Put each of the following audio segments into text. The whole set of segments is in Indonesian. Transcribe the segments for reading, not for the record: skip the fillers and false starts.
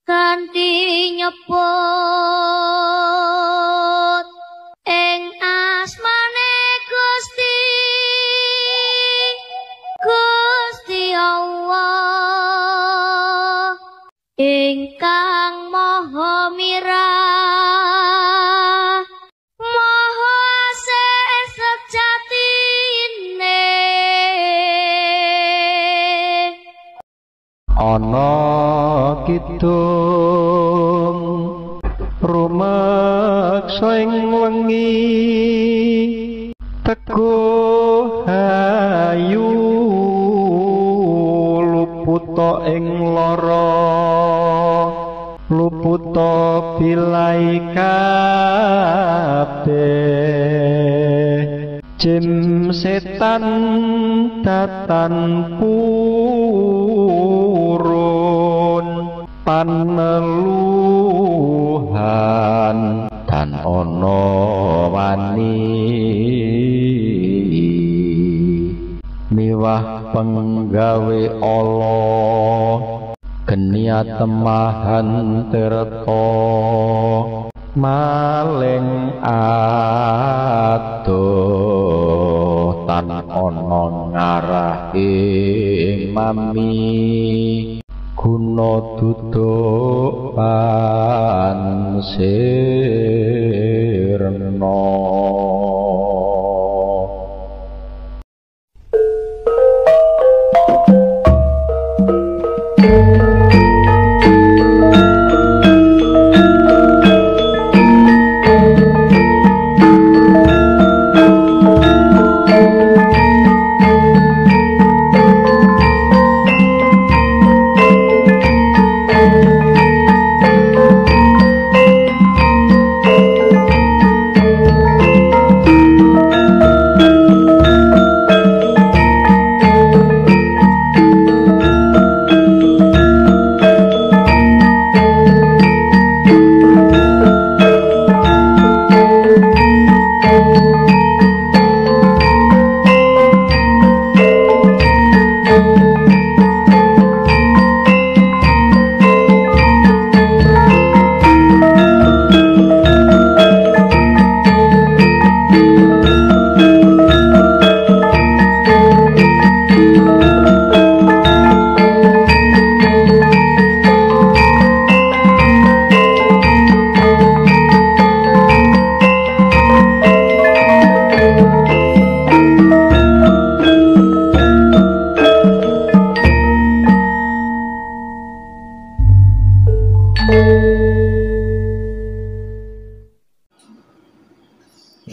kanthi nyebut ing asmane Gusti Gusti Allah ingkang maha mirah maha asih sejatine ana kidung rumeksa ing wengi teguh ayu luputa ing lara luputa bilai kabeh jim setan datan purun paneluhan dan ono wani miwah penggawe Allah genia temahan tirta maling adoh tan ono ngarah ing mami guna duduk pansirna.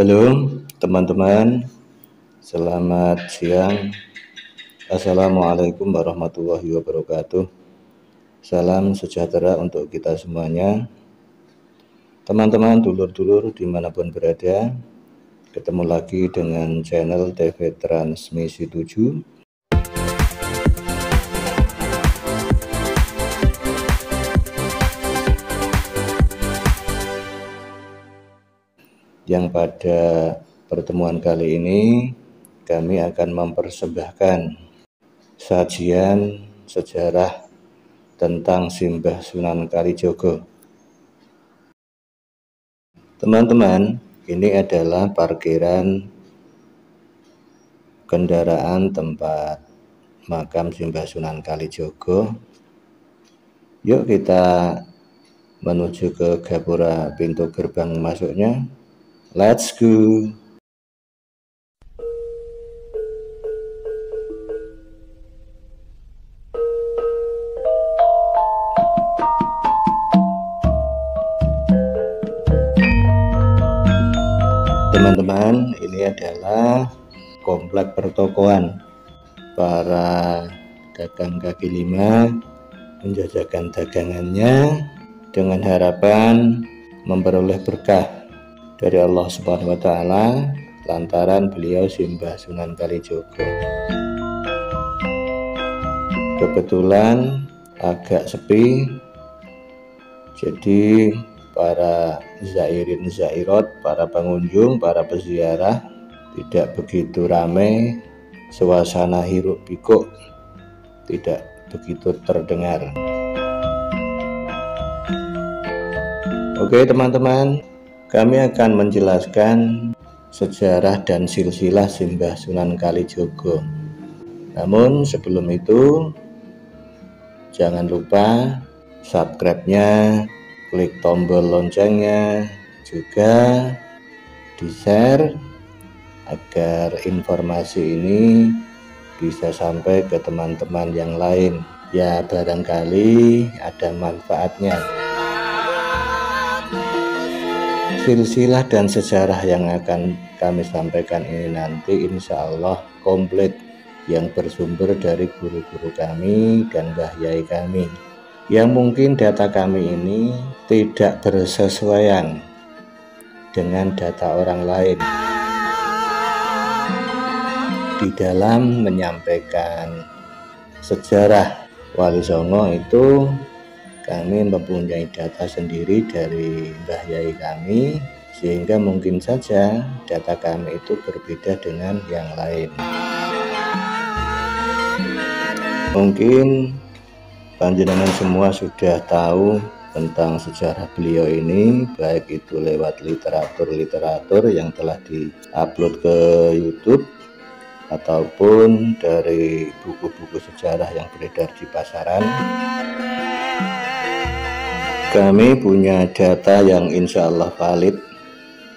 Halo teman-teman, selamat siang. Assalamualaikum warahmatullahi wabarakatuh. Salam sejahtera untuk kita semuanya. Teman-teman, dulur-dulur dimanapun berada, ketemu lagi dengan channel TV Transmisi 7. Yang pada pertemuan kali ini kami akan mempersembahkan sajian sejarah tentang Simbah Sunan Kalijaga. Teman-teman, ini adalah parkiran kendaraan tempat makam Simbah Sunan Kalijaga. Yuk kita menuju ke gapura pintu gerbang masuknya. Let's go. Teman-teman, ini adalah komplek pertokoan. Para dagang kaki lima menjajakan dagangannya dengan harapan memperoleh berkah dari Allah Subhanahu wa taala lantaran beliau Simbah Sunan Kalijaga. Kebetulan agak sepi, jadi para zairin zairot, para pengunjung, para peziarah tidak begitu ramai, suasana hiruk pikuk tidak begitu terdengar. Oke teman-teman, kami akan menjelaskan sejarah dan silsilah Simbah Sunan Kalijogo. Namun sebelum itu, jangan lupa subscribe-nya, klik tombol loncengnya, juga di-share agar informasi ini bisa sampai ke teman-teman yang lain. Ya, barangkali ada manfaatnya. Silsilah dan sejarah yang akan kami sampaikan ini nanti insya Allah komplit, yang bersumber dari guru-guru kami dan Mbah Yai kami, yang mungkin data kami ini tidak bersesuaian dengan data orang lain. Di dalam menyampaikan sejarah Wali Songo itu kami mempunyai data sendiri dari Mbah Yai kami, sehingga mungkin saja data kami itu berbeda dengan yang lain. Mungkin panjenengan semua sudah tahu tentang sejarah beliau ini, baik itu lewat literatur yang telah diupload ke YouTube ataupun dari buku-buku sejarah yang beredar di pasaran. Kami punya data yang insya Allah valid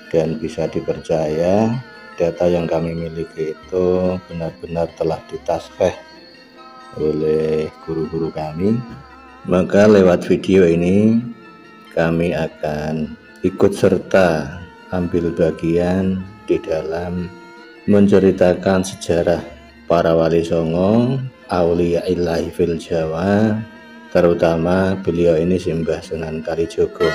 dan bisa dipercaya. Data yang kami miliki itu benar-benar telah ditasfeh oleh guru-guru kami. Maka lewat video ini kami akan ikut serta ambil bagian di dalam menceritakan sejarah para wali songo, aulia ilahi fil Jawa, terutama beliau ini Simbah Sunan Kalijogo.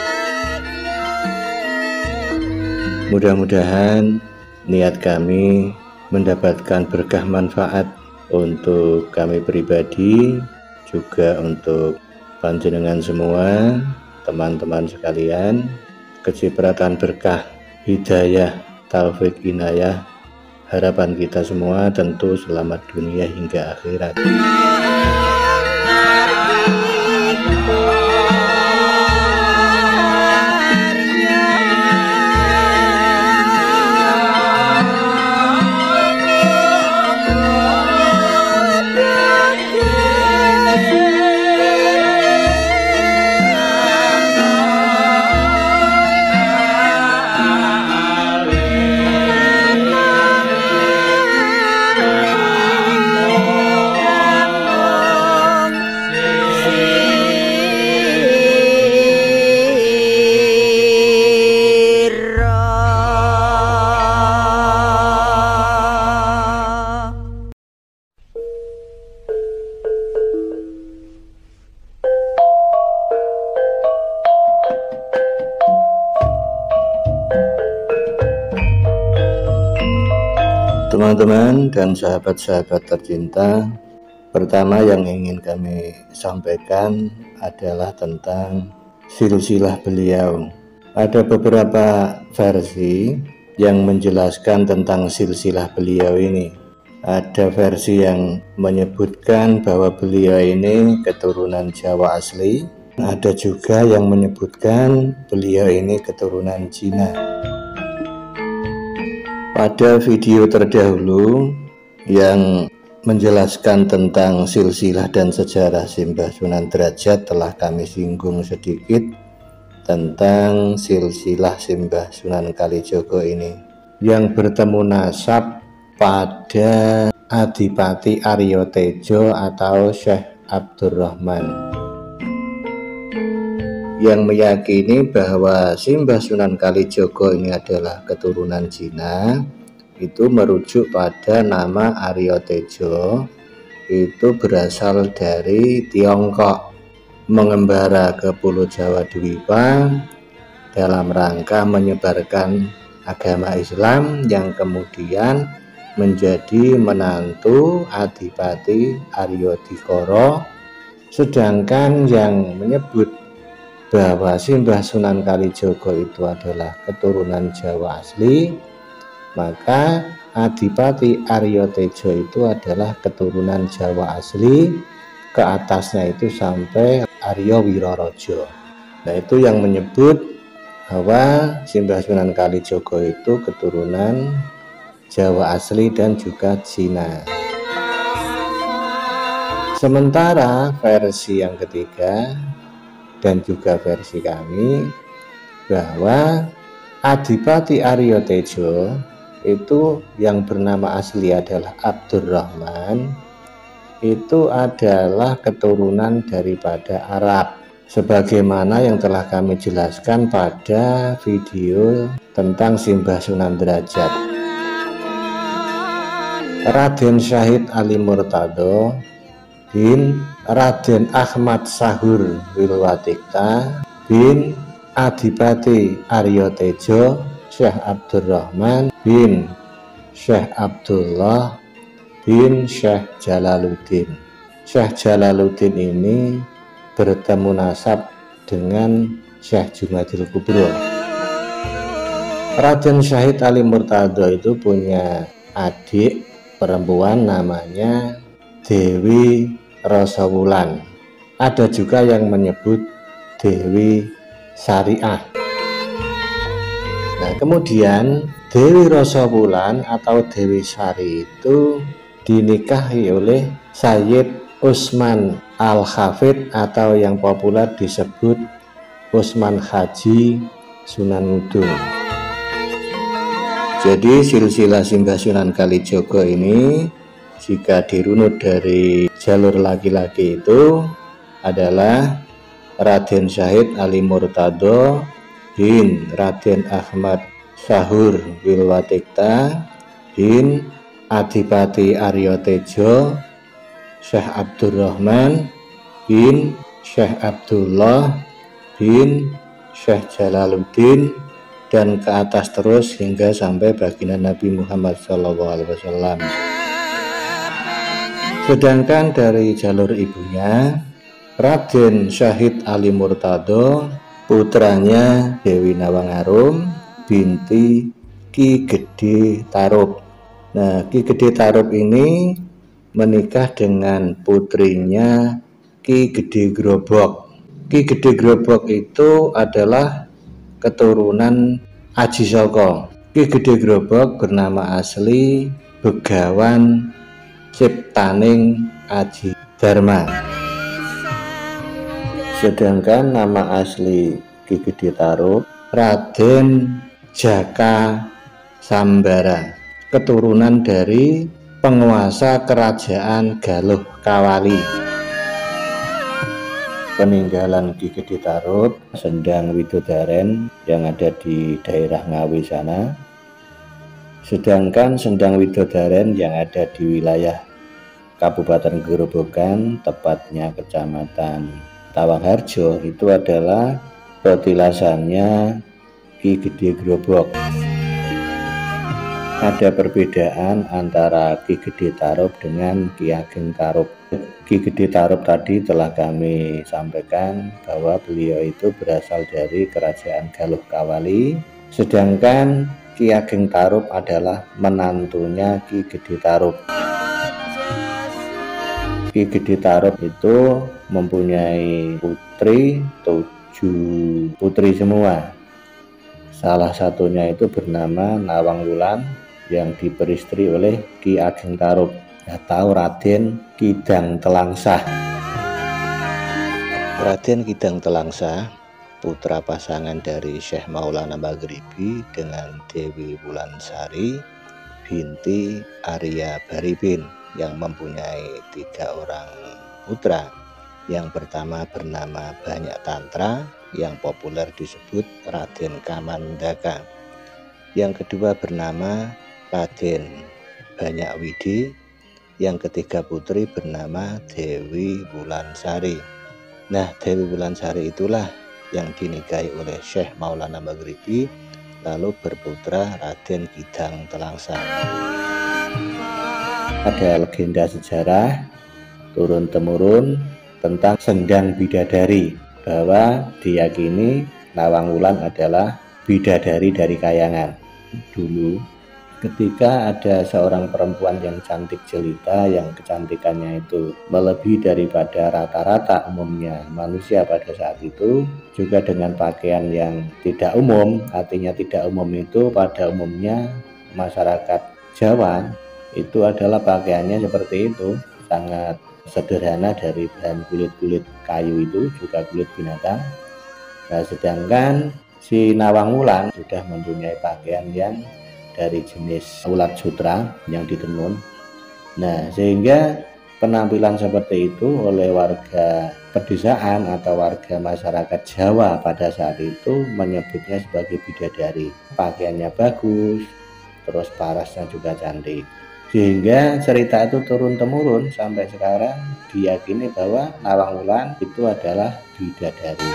Mudah-mudahan niat kami mendapatkan berkah manfaat untuk kami pribadi, juga untuk panjenengan semua, teman-teman sekalian, kecipratan berkah, hidayah, taufik, inayah. Harapan kita semua tentu selamat dunia hingga akhirat. Teman-teman dan sahabat-sahabat tercinta, pertama yang ingin kami sampaikan adalah tentang silsilah beliau. Ada beberapa versi yang menjelaskan tentang silsilah beliau ini. Ada versi yang menyebutkan bahwa beliau ini keturunan Jawa asli. Ada juga yang menyebutkan beliau ini keturunan Cina. Pada video terdahulu yang menjelaskan tentang silsilah dan sejarah Simbah Sunan Derajat telah kami singgung sedikit tentang silsilah Simbah Sunan Kalijogo ini, yang bertemu nasab pada Adipati Aryo Tejo atau Syekh Abdurrahman, yang meyakini bahwa Simbah Sunan Kalijogo ini adalah keturunan Cina. Itu merujuk pada nama Aryo Tejo, itu berasal dari Tiongkok, mengembara ke Pulau Jawa Dwipa dalam rangka menyebarkan agama Islam, yang kemudian menjadi menantu Adipati Aryo Dikoro. Sedangkan yang menyebut bahwa Simbah Sunan Kalijogo itu adalah keturunan Jawa asli, maka Adipati Aryo Tejo itu adalah keturunan Jawa asli, ke atasnya itu sampai Aryo Wirorojo. Nah, itu yang menyebut bahwa Simbah Sunan Kalijaga itu keturunan Jawa asli dan juga Cina. Sementara versi yang ketiga dan juga versi kami bahwa Adipati Arya Tejo itu yang bernama asli adalah Abdurrahman, itu adalah keturunan daripada Arab, sebagaimana yang telah kami jelaskan pada video tentang Simbah Sunan Derajat. Raden Syahid Ali Murtado bin Raden Ahmad Sahur Wilwatikta bin Adipati Arya Tejo Syekh Abdurrahman bin Syekh Abdullah bin Syekh Jalaluddin. Syekh Jalaluddin ini bertemu nasab dengan Syekh Jumadil Kubro. Raden Syahid Ali Murtado itu punya adik perempuan namanya Dewi Rasawulan. Ada juga yang menyebut Dewi Syariah. Nah, kemudian Dewi Rasawulan atau Dewi Sari itu dinikahi oleh Sayyid Usman Al-Hafid atau yang populer disebut Usman Haji Sunan Ngudung. Jadi silsilah Simbah Sunan Kalijaga ini jika dirunut dari jalur laki-laki itu adalah Raden Syahid Ali Murtado bin Raden Ahmad Sahur Wilwatikta bin Adipati Arya Tejo Syekh Abdurrahman bin Syekh Abdullah bin Syekh Jalaluddin dan ke atas terus hingga sampai baginda Nabi Muhammad SAW. Sedangkan dari jalur ibunya Raden Syahid Ali Murtado, putranya Dewi Nawangarum binti Ki Gede Tarub. Nah, Ki Gede Tarub ini menikah dengan putrinya Ki Gede Grobok. Ki Gede Grobok itu adalah keturunan Aji Soko. Ki Gede Grobok bernama asli Begawan Ciptaning Aji Dharma. Sedangkan nama asli Ki Gede Tarub Raden Jaka Sambara, keturunan dari penguasa kerajaan Galuh Kawali. Peninggalan Ki Gede Tarub Sendang Widodaren yang ada di daerah Ngawi sana. Sedangkan Sendang Widodaren yang ada di wilayah Kabupaten Gerobokan, tepatnya Kecamatan Tawangharjo, itu adalah petilasannya Ki Gede Grobok. Ada perbedaan antara Ki Gede Tarub dengan Ki Ageng Tarub. Ki Gede Tarub tadi telah kami sampaikan bahwa beliau itu berasal dari kerajaan Galuh Kawali, sedangkan Ki Ageng Tarub adalah menantunya Ki Gede Tarub. Ki Gede Tarub itu mempunyai putri, 7 putri semua. Salah satunya itu bernama Nawangwulan yang diperistri oleh Ki Ageng Tarub atau Raden Kidang Telangsah. Raden Kidang Telangsah putra pasangan dari Syekh Maulana Maghribi dengan Dewi Wulansari binti Arya Baribin yang mempunyai 3 orang putra. Yang pertama bernama Banyak Tantra yang populer disebut Raden Kamandaka. Yang kedua bernama Raden Banyak Widi. Yang ketiga putri bernama Dewi Wulansari. Nah, Dewi Wulansari itulah yang dinikahi oleh Syekh Maulana Maghribi lalu berputra Raden Kidang Telangsah. Ada legenda sejarah turun-temurun tentang Sendang Bidadari, bahwa diyakini Nawangwulan adalah bidadari dari Kayangan. Dulu ketika ada seorang perempuan yang cantik jelita, yang kecantikannya itu melebihi daripada rata-rata umumnya manusia pada saat itu, juga dengan pakaian yang tidak umum. Artinya tidak umum itu pada umumnya masyarakat Jawa itu adalah pakaiannya seperti itu, sangat sederhana dari bahan kulit-kulit kayu itu, juga kulit binatang. Nah, sedangkan si Nawang Wulan sudah mempunyai pakaian yang dari jenis ulat sutra yang ditenun. Nah, sehingga penampilan seperti itu oleh warga pedesaan atau warga masyarakat Jawa pada saat itu menyebutnya sebagai bidadari. Pakaiannya bagus, terus parasnya juga cantik. Sehingga cerita itu turun-temurun sampai sekarang diyakini bahwa Nawang Wulan itu adalah bidadari.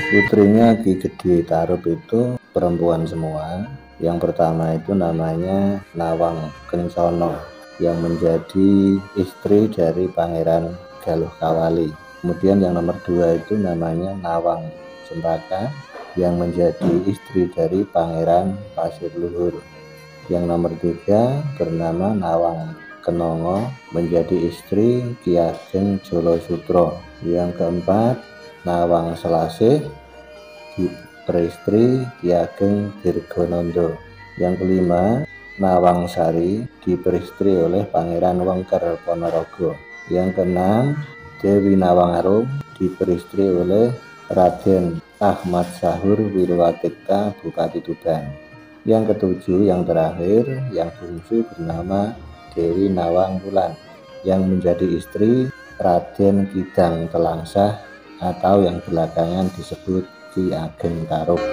Putrinya Ki Gede Tarub itu perempuan semua. Yang pertama itu namanya Nawang Kencono yang menjadi istri dari Pangeran Galuh Kawali. Kemudian yang nomor 2 itu namanya Nawang Cempaka yang menjadi istri dari Pangeran Pasir Luhur. Yang nomor 3 bernama Nawang Kenongo menjadi istri Ki Ageng Jolo Sutro. Yang keempat Nawang Selasih beristri Ki Ageng Dirgonondo. Yang kelima Nawang Sari diperistri oleh Pangeran Wengker Ponorogo. Yang keenam Dewi Nawang Arum diperistri oleh Raden Ahmad Sahur Wirwatikta Bupati Tuban. Yang ketujuh, yang terakhir, yang bungsu bernama Dewi Nawang Wulan yang menjadi istri Raden Kidang Telangsah atau yang belakangan disebut Ki Ageng Tarub.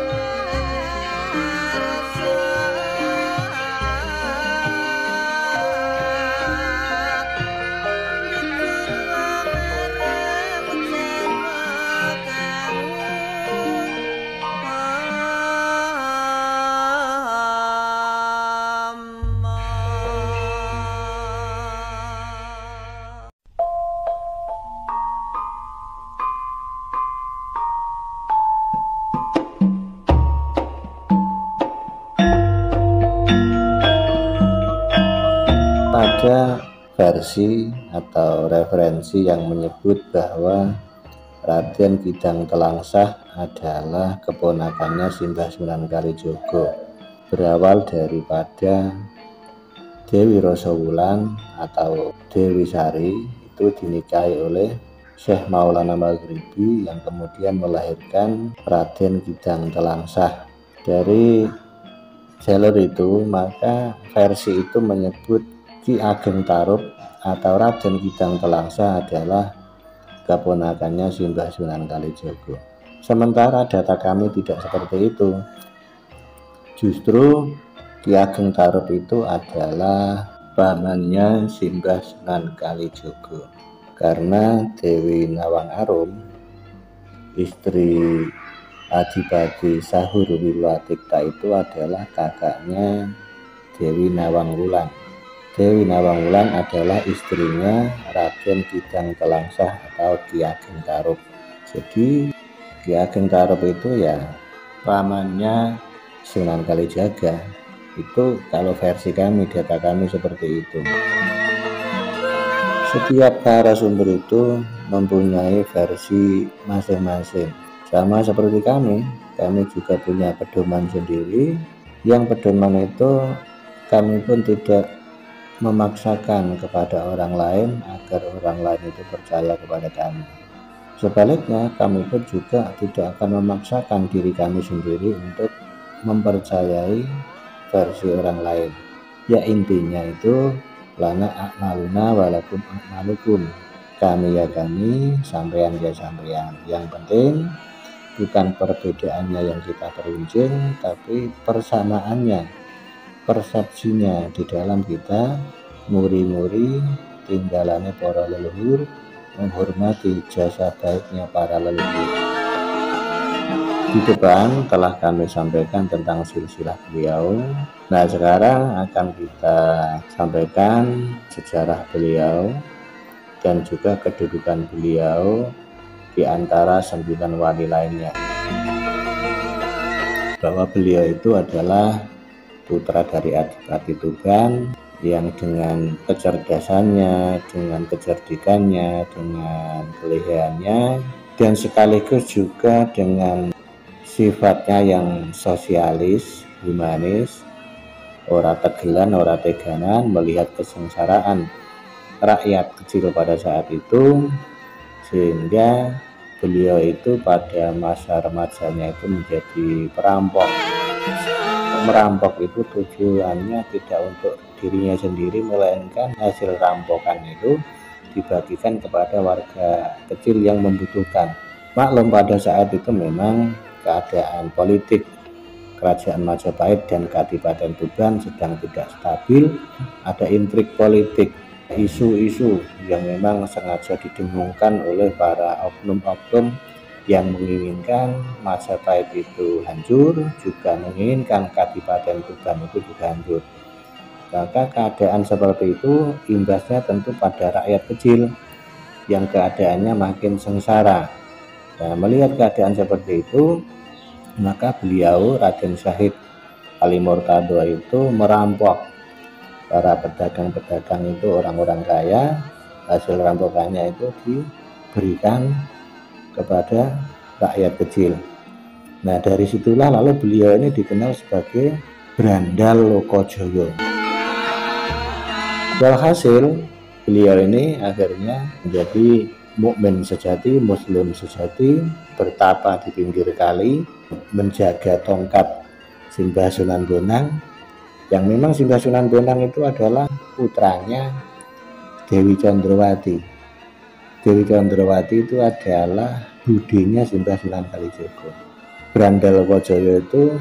Ada versi atau referensi yang menyebut bahwa Raden Kidang Telangsah adalah keponakannya Simbah Sunan Kalijogo, berawal daripada Dewi Rasa Wulan atau Dewi Sari itu dinikahi oleh Syekh Maulana Maghribi yang kemudian melahirkan Raden Kidang Telangsah. Dari jalur itu maka versi itu menyebut Ki Ageng Tarub atau Raden Kidang Telangsah adalah keponakannya Simbah Sunan Kalijogo. Sementara data kami tidak seperti itu. Justru Ki Ageng Tarub itu adalah pamannya Simbah Sunan Kalijogo. Karena Dewi Nawang Arum, istri Adipati Sahur Wirwatikta itu adalah kakaknya Dewi Nawang Wulan. Dewi Nawang Wulan adalah istrinya Raden Kidang Telangsah atau Ki Ageng Tarub. Jadi Ki Ageng Tarub itu ya pamannya Sunan Kalijaga. Itu kalau versi kami, data kami seperti itu. Setiap narasumber itu mempunyai versi masing-masing. Sama seperti kami juga punya pedoman sendiri. Yang pedoman itu kami pun tidak memaksakan kepada orang lain agar orang lain itu percaya kepada kami. Sebaliknya, kami pun juga tidak akan memaksakan diri kami sendiri untuk mempercayai versi orang lain. Ya intinya itu lana a'maluna walakum a'malukum. Kami ya kami, sampean ya sampean. Yang penting bukan perbedaannya yang kita peruncing, tapi persamaannya, persepsinya di dalam kita muri-muri tinggalannya para leluhur, menghormati jasa baiknya para leluhur. Di depan telah kami sampaikan tentang silsilah beliau. Nah, sekarang akan kita sampaikan sejarah beliau dan juga kedudukan beliau di antara 9 wali lainnya. Bahwa beliau itu adalah putra dari Adipati Tuban yang dengan kecerdasannya, dengan kecerdikannya, dengan kelehiannya, dan sekaligus juga dengan sifatnya yang sosialis, humanis, ora tegelan, ora teganan, melihat kesengsaraan rakyat kecil pada saat itu, sehingga beliau itu pada masa remajanya itu menjadi perampok. Merampok itu tujuannya tidak untuk dirinya sendiri, melainkan hasil rampokan itu dibagikan kepada warga kecil yang membutuhkan. Maklum pada saat itu memang keadaan politik Kerajaan Majapahit dan Kadipaten Tuban sedang tidak stabil, ada intrik politik, isu-isu yang memang sengaja didengungkan oleh para oknum-oknum yang menginginkan Majapahit itu hancur, juga menginginkan Kadipaten Tuban itu juga hancur. Maka keadaan seperti itu imbasnya tentu pada rakyat kecil yang keadaannya makin sengsara. Nah, melihat keadaan seperti itu, maka beliau Raden Syahid Ali Murtado itu merampok para pedagang-pedagang itu, orang-orang kaya. Hasil rampokannya itu diberikan kepada rakyat kecil. Nah, dari situlah lalu beliau ini dikenal sebagai Brandal Lokojoyo. Walhasil beliau ini akhirnya menjadi mukmin sejati, muslim sejati, bertapa di pinggir kali, menjaga tongkat Simbah Sunan Bonang, yang memang Simbah Sunan Bonang itu adalah putranya Dewi Condrowati. Dewi Condrowati itu adalah budinya Simbah Sunan Kalijogo. Brandal Lokojoyo itu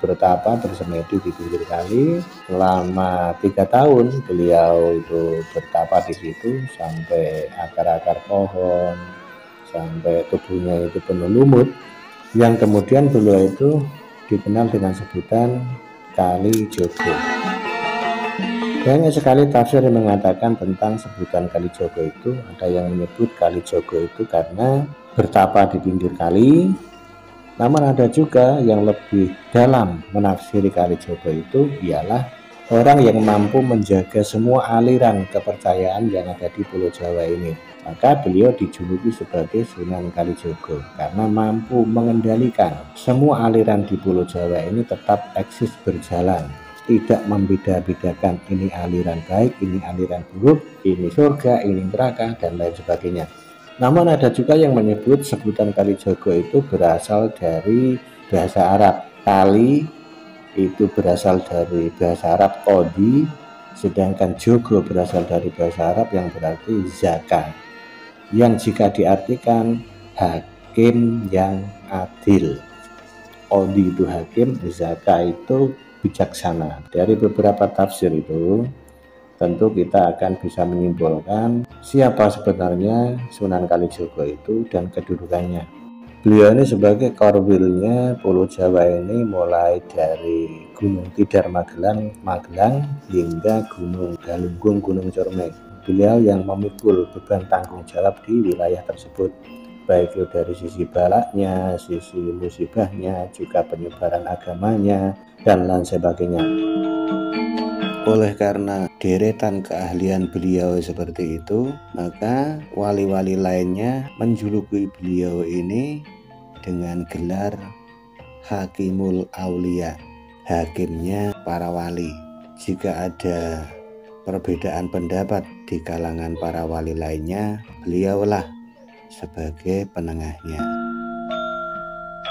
bertapa bersemedi di pinggir kali selama 3 tahun. Beliau itu bertapa di situ sampai akar-akar pohon, sampai tubuhnya itu penuh lumut, yang kemudian beliau itu dikenal dengan sebutan Kalijogo. Banyak sekali tafsir yang mengatakan tentang sebutan Kalijogo itu. Ada yang menyebut Kalijogo itu karena bertapa di pinggir kali. Namun ada juga yang lebih dalam menafsiri Kalijogo itu ialah orang yang mampu menjaga semua aliran kepercayaan yang ada di Pulau Jawa ini. Maka beliau dijuluki sebagai Sunan Kalijogo karena mampu mengendalikan semua aliran di Pulau Jawa ini tetap eksis berjalan, tidak membeda-bedakan ini aliran baik, ini aliran buruk, ini surga, ini neraka, dan lain sebagainya. Namun ada juga yang menyebut sebutan Kalijogo itu berasal dari bahasa Arab. Kali itu berasal dari bahasa Arab kodi, sedangkan Jogo berasal dari bahasa Arab yang berarti zaka, yang jika diartikan hakim yang adil. Kodi itu hakim, zaka itu bijaksana. Dari beberapa tafsir itu tentu kita akan bisa menyimpulkan siapa sebenarnya Sunan Kalijogo itu dan kedudukannya. Beliau ini sebagai korwilnya Pulau Jawa ini mulai dari Gunung Tidar Magelang hingga Gunung Galunggung, Gunung Cermai. Beliau yang memikul beban tanggung jawab di wilayah tersebut, baik itu dari sisi balaknya, sisi musibahnya, juga penyebaran agamanya, dan lain sebagainya. Oleh karena deretan keahlian beliau seperti itu, maka wali-wali lainnya menjuluki beliau ini dengan gelar Hakimul Aulia, hakimnya para wali. Jika ada perbedaan pendapat di kalangan para wali lainnya, beliaulah sebagai penengahnya.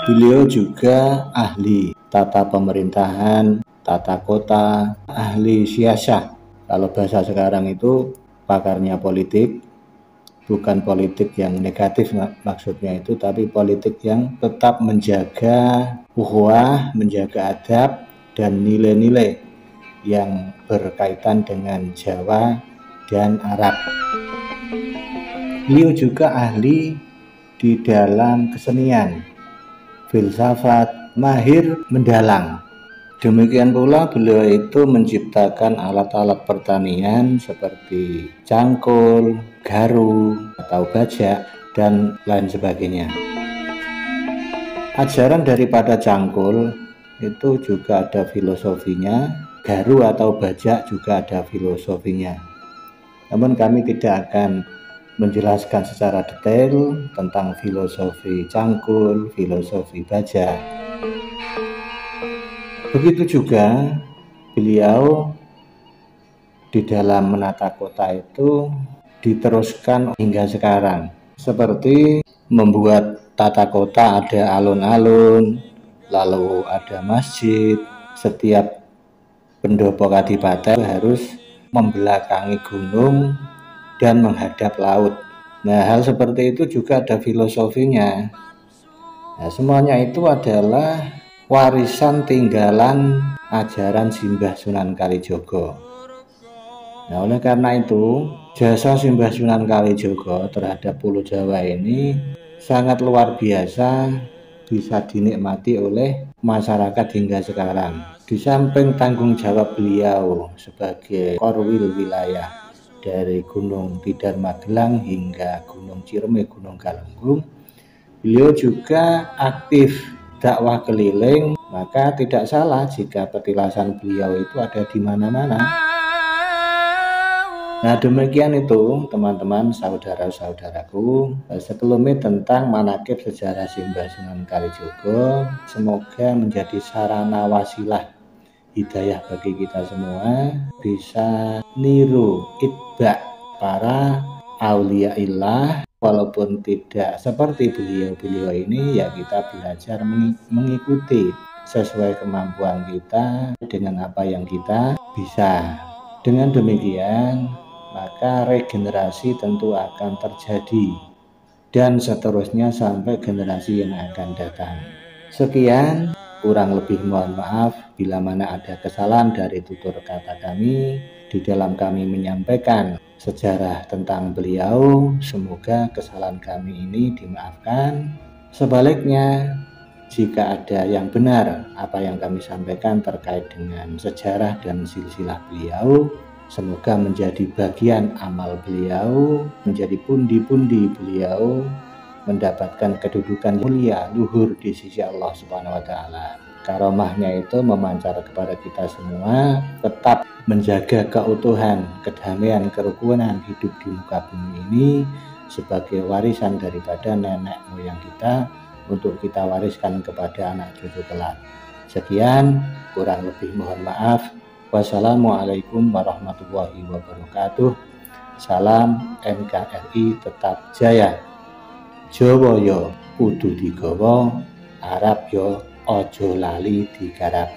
Beliau juga ahli tata pemerintahan, tata kota, ahli siasah. Kalau bahasa sekarang itu pakarnya politik, bukan politik yang negatif maksudnya itu, tapi politik yang tetap menjaga ukhuwah, menjaga adab dan nilai-nilai yang berkaitan dengan Jawa dan Arab. Beliau juga ahli di dalam kesenian, filsafat, mahir mendalang. Demikian pula beliau itu menciptakan alat-alat pertanian seperti cangkul, garu, atau bajak, dan lain sebagainya. Ajaran daripada cangkul itu juga ada filosofinya, garu atau bajak juga ada filosofinya. Namun kami tidak akan menjelaskan secara detail tentang filosofi cangkul, filosofi bajak. Begitu juga beliau di dalam menata kota itu diteruskan hingga sekarang, seperti membuat tata kota ada alun-alun, lalu ada masjid. Setiap pendopo kadipaten harus membelakangi gunung dan menghadap laut. Nah, hal seperti itu juga ada filosofinya. Nah, semuanya itu adalah warisan tinggalan ajaran Simbah Sunan Kalijogo. Nah, oleh karena itu, jasa Simbah Sunan Kalijogo terhadap Pulau Jawa ini sangat luar biasa, bisa dinikmati oleh masyarakat hingga sekarang. Di samping tanggung jawab beliau sebagai korwil wilayah dari Gunung Tidar Magelang hingga Gunung Ciremai, Gunung Galunggung, beliau juga aktif dakwah keliling, maka tidak salah jika petilasan beliau itu ada di mana-mana. Nah, demikian itu teman-teman, saudara-saudaraku, sekelumit tentang manaqib sejarah Simbah Sunan Kalijogo. Semoga menjadi sarana wasilah hidayah bagi kita semua, bisa niru itba para auliaillah. Walaupun tidak seperti beliau-beliau ini, ya kita belajar mengikuti sesuai kemampuan kita dengan apa yang kita bisa. Dengan demikian, maka regenerasi tentu akan terjadi dan seterusnya sampai generasi yang akan datang. Sekian, kurang lebih mohon maaf bila mana ada kesalahan dari tutur kata kami di dalam kami menyampaikan sejarah tentang beliau. Semoga kesalahan kami ini dimaafkan. Sebaliknya, jika ada yang benar apa yang kami sampaikan terkait dengan sejarah dan silsilah beliau, semoga menjadi bagian amal beliau, menjadi pundi-pundi beliau, mendapatkan kedudukan mulia luhur di sisi Allah Subhanahu wa taala. Karomahnya itu memancar kepada kita semua, tetap menjaga keutuhan, kedamaian, kerukunan hidup di muka bumi ini sebagai warisan daripada nenek moyang kita untuk kita wariskan kepada anak cucu kelak. Sekian, kurang lebih mohon maaf. Wassalamualaikum warahmatullahi wabarakatuh. Salam NKRI tetap jaya. Jawa yo kudu digawa, Arab yo ojo lali digarap.